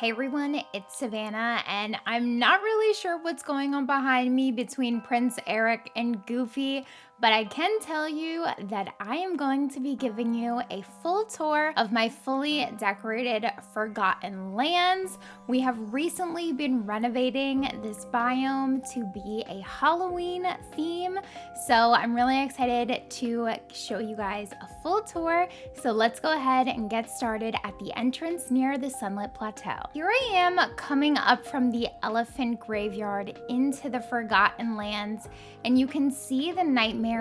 Hey everyone, it's Savannah, and I'm not really sure what's going on behind me between Prince Eric and Goofy, but I can tell you that I am going to be giving you a full tour of my fully decorated Forgotten Lands. We have recently been renovating this biome to be a Halloween theme, so I'm really excited to show you guys a full tour. So let's go ahead and get started at the entrance near the Sunlit Plateau. Here I am coming up from the Elephant Graveyard into the Forgotten Lands, and you can see the nightmarish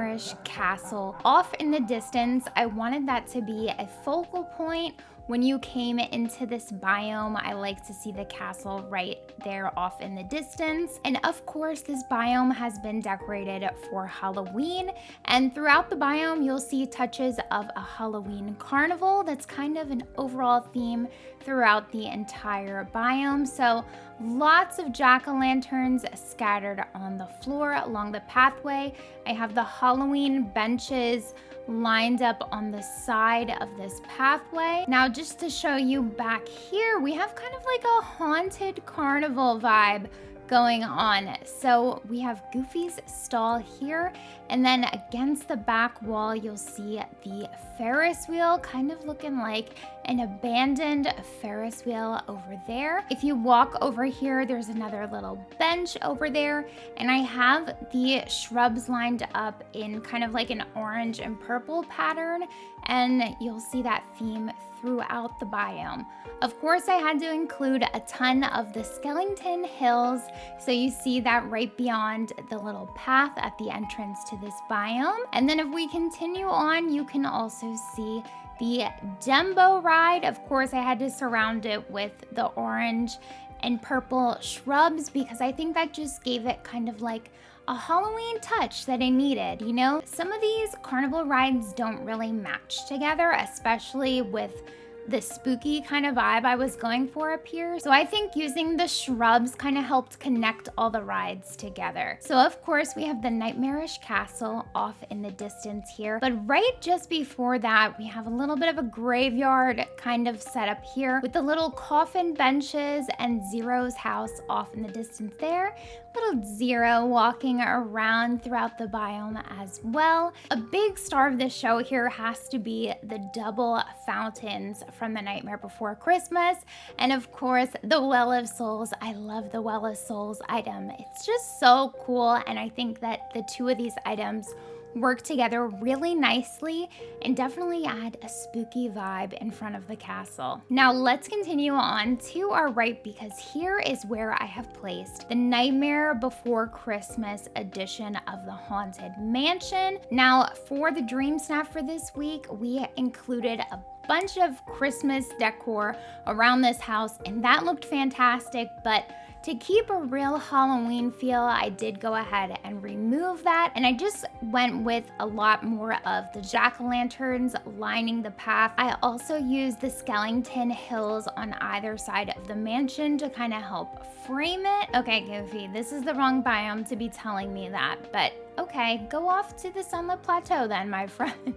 castle off in the distance. I wanted that to be a focal point when you came into this biome. I like to see the castle right there off in the distance. And of course, this biome has been decorated for Halloween. And throughout the biome, you'll see touches of a Halloween carnival. That's kind of an overall theme throughout the entire biome. So lots of jack-o'-lanterns scattered on the floor along the pathway. I have the Halloween benches lined up on the side of this pathway. Now, just to show you back here, we have kind of like a haunted carnival vibe going on. So we have Goofy's stall here, and then against the back wall, you'll see the Ferris wheel, kind of looking like an abandoned Ferris wheel over there. If you walk over here, there's another little bench over there, and I have the shrubs lined up in kind of like an orange and purple pattern, and you'll see that theme throughout the biome. Of course, I had to include a ton of the Skellington Hills, so you see that right beyond the little path at the entrance to this biome. And then if we continue on, you can also see the Dumbo ride. Of course, I had to surround it with the orange and purple shrubs because I think that just gave it kind of like a Halloween touch that it needed, you know? Some of these carnival rides don't really match together, especially with the spooky kind of vibe I was going for up here. So I think using the shrubs kind of helped connect all the rides together. So of course we have the Nightmarish Castle off in the distance here, but right just before that we have a little bit of a graveyard kind of set up here with the little coffin benches and Zero's house off in the distance there. Little Zero walking around throughout the biome as well. A big star of this show here has to be the double fountains from the Nightmare Before Christmas, and of course the Well of Souls. I love the Well of Souls item. It's just so cool, and I think that the two of these items work together really nicely and definitely add a spooky vibe in front of the castle. Now let's continue on to our right, because here is where I have placed the Nightmare Before Christmas edition of the Haunted Mansion. Now for the dream snap for this week, we included a bunch of Christmas decor around this house, and that looked fantastic, but to keep a real Halloween feel, I did go ahead and remove that, and I just went with a lot more of the jack-o'-lanterns lining the path. I also used the Skellington Hills on either side of the mansion to kind of help frame it. Okay, Goofy, this is the wrong biome to be telling me that, but okay, go off to the Sunlit Plateau then, my friend.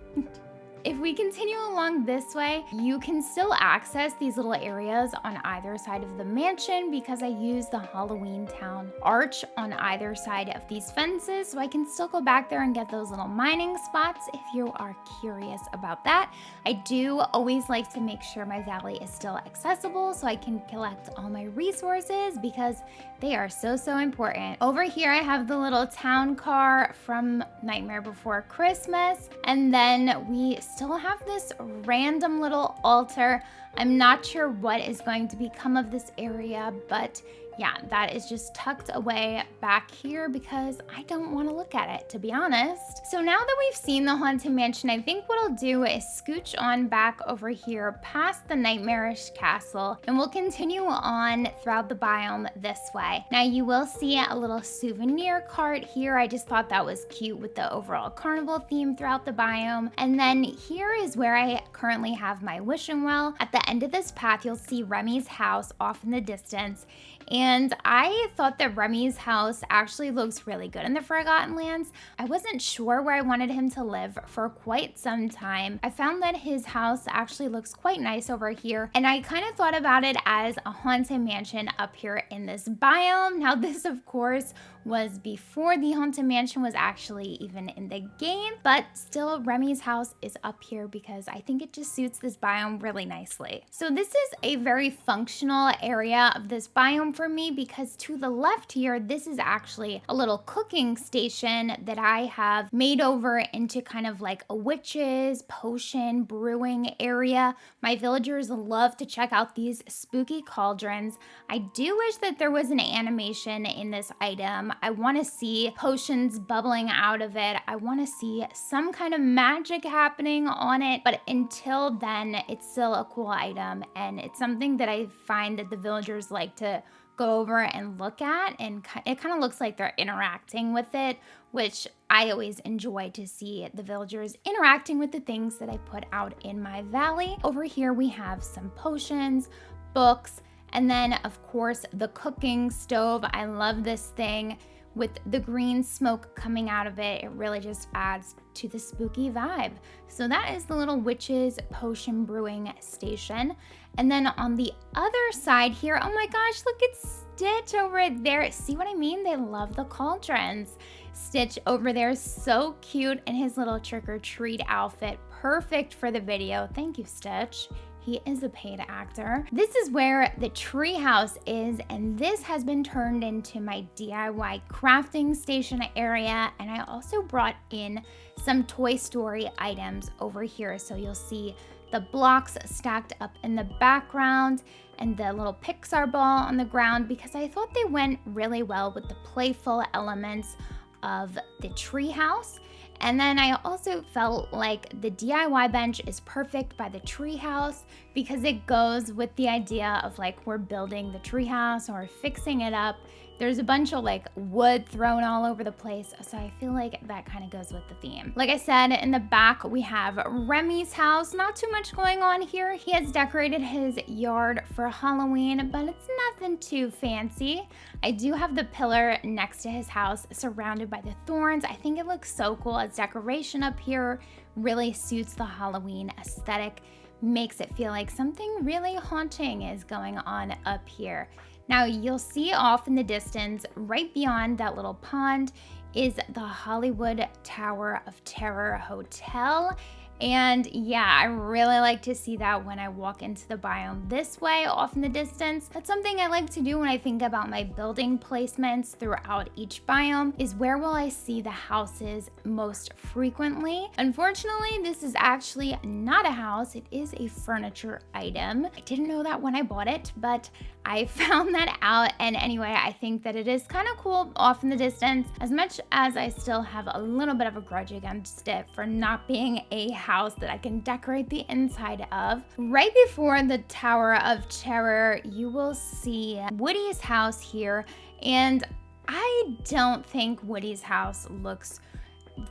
If we continue along this way, you can still access these little areas on either side of the mansion because I use the Halloween Town arch on either side of these fences, so I can still go back there and get those little mining spots if you are curious about that. I do always like to make sure my valley is still accessible so I can collect all my resources because they are so important. Over here I have the little town car from Nightmare Before Christmas, and then we still have this random little altar. I'm not sure what is going to become of this area, but yeah, that is just tucked away back here because I don't want to look at it, to be honest. So now that we've seen the Haunted Mansion, I think what I'll do is scooch on back over here past the Nightmarish Castle, and we'll continue on throughout the biome this way. Now you will see a little souvenir cart here. I just thought that was cute with the overall carnival theme throughout the biome. And then here is where I currently have my wishing well. At the the end of this path, you'll see Remy's house off in the distance. And I thought that Remy's house actually looks really good in the Forgotten Lands. I wasn't sure where I wanted him to live for quite some time. I found that his house actually looks quite nice over here, and I kind of thought about it as a haunted mansion up here in this biome. Now this, of course, was before the haunted mansion was actually even in the game, but still Remy's house is up here because I think it just suits this biome really nicely. So this is a very functional area of this biome for me because to the left here, this is actually a little cooking station that I have made over into kind of like a witch's potion brewing area. My villagers love to check out these spooky cauldrons. I do wish that there was an animation in this item. I want to see potions bubbling out of it. I want to see some kind of magic happening on it. But until then, it's still a cool item. And it's something that I find that the villagers like to go over and look at. And it kind of looks like they're interacting with it, which I always enjoy to see the villagers interacting with the things that I put out in my valley. Over here, we have some potions, books, and then, of course, the cooking stove. I love this thing with the green smoke coming out of it. It really just adds to the spooky vibe. So that is the little witch's potion brewing station. And then on the other side here, oh my gosh, look at Stitch over there. See what I mean? They love the cauldrons. Stitch over there is so cute in his little trick-or-treat outfit. Perfect for the video. Thank you, Stitch. He is a paid actor. This is where the treehouse is, and this has been turned into my DIY crafting station area. And I also brought in some Toy Story items over here. So you'll see the blocks stacked up in the background and the little Pixar ball on the ground because I thought they went really well with the playful elements of the treehouse. And then I also felt like the DIY bench is perfect by the treehouse because it goes with the idea of like we're building the treehouse or fixing it up. There's a bunch of like wood thrown all over the place, so I feel like that kind of goes with the theme. Like I said, in the back we have Remy's house. Not too much going on here. He has decorated his yard for Halloween, but it's nothing too fancy. I do have the pillar next to his house surrounded by the thorns. I think it looks so cool as decoration up here. Really suits the Halloween aesthetic. Makes it feel like something really haunting is going on up here. Now you'll see off in the distance, right beyond that little pond, is the Hollywood Tower of Terror Hotel. And yeah, I really like to see that when I walk into the biome this way off in the distance. That's something I like to do when I think about my building placements throughout each biome, is where will I see the houses most frequently. Unfortunately, this is actually not a house, it is a furniture item. I didn't know that when I bought it, but I found that out. And anyway, I think that it is kind of cool off in the distance, as much as I still have a little bit of a grudge against it for not being a house that I can decorate the inside of. Right before the Tower of Terror, you will see Woody's house here. And I don't think Woody's house looks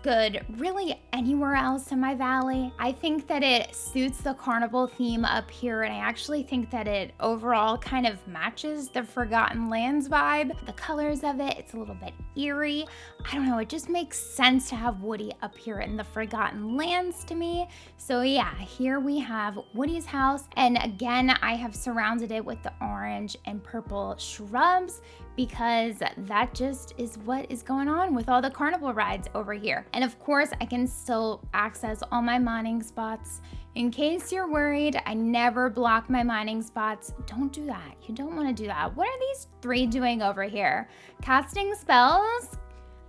good really anywhere else in my valley. I think that it suits the carnival theme up here, and I actually think that it overall kind of matches the Forgotten Lands vibe. The colors of it, it's a little bit eerie. I don't know, it just makes sense to have Woody up here in the Forgotten Lands to me. So yeah, here we have Woody's house, and again, I have surrounded it with the orange and purple shrubs because that just is what is going on with all the carnival rides over here. And of course, I can still access all my mining spots. In case you're worried, I never block my mining spots. Don't do that. You don't want to do that. What are these three doing over here? Casting spells?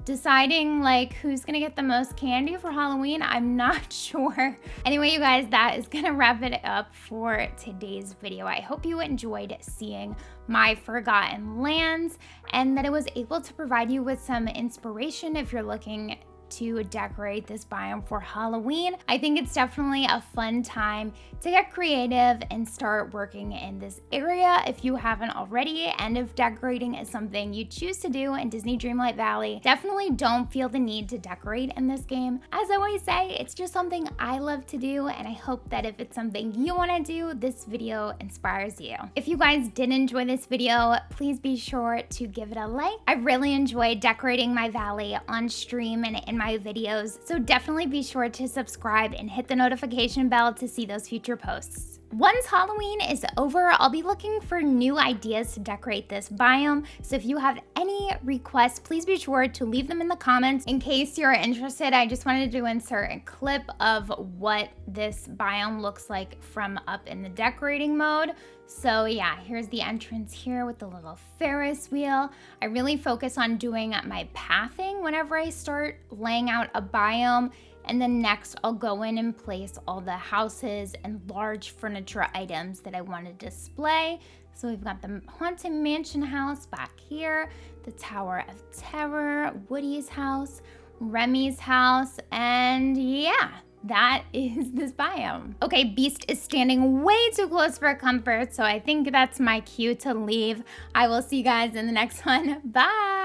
Deciding like who's gonna get the most candy for Halloween? I'm not sure. Anyway, you guys, that is gonna wrap it up for today's video. I hope you enjoyed seeing my Forgotten Lands and that it was able to provide you with some inspiration if you're looking to decorate this biome for Halloween. I think it's definitely a fun time to get creative and start working in this area if you haven't already. And if decorating is something you choose to do in Disney Dreamlight Valley, definitely don't feel the need to decorate in this game. As I always say, it's just something I love to do, and I hope that if it's something you want to do, this video inspires you. If you guys did enjoy this video, please be sure to give it a like. I really enjoyed decorating my valley on stream and in my videos, so definitely be sure to subscribe and hit the notification bell to see those future posts. Once Halloween is over, I'll be looking for new ideas to decorate this biome, so if you have any requests, please be sure to leave them in the comments. In case you're interested, I just wanted to insert a clip of what this biome looks like from up in the decorating mode. So yeah, here's the entrance here with the little Ferris wheel. I really focus on doing my pathing whenever I start laying out a biome. And then next, I'll go in and place all the houses and large furniture items that I want to display. So we've got the Haunted Mansion house back here, the Tower of Terror, Woody's house, Remy's house, and yeah, that is this biome. Okay, Beast is standing way too close for comfort, so I think that's my cue to leave. I will see you guys in the next one. Bye!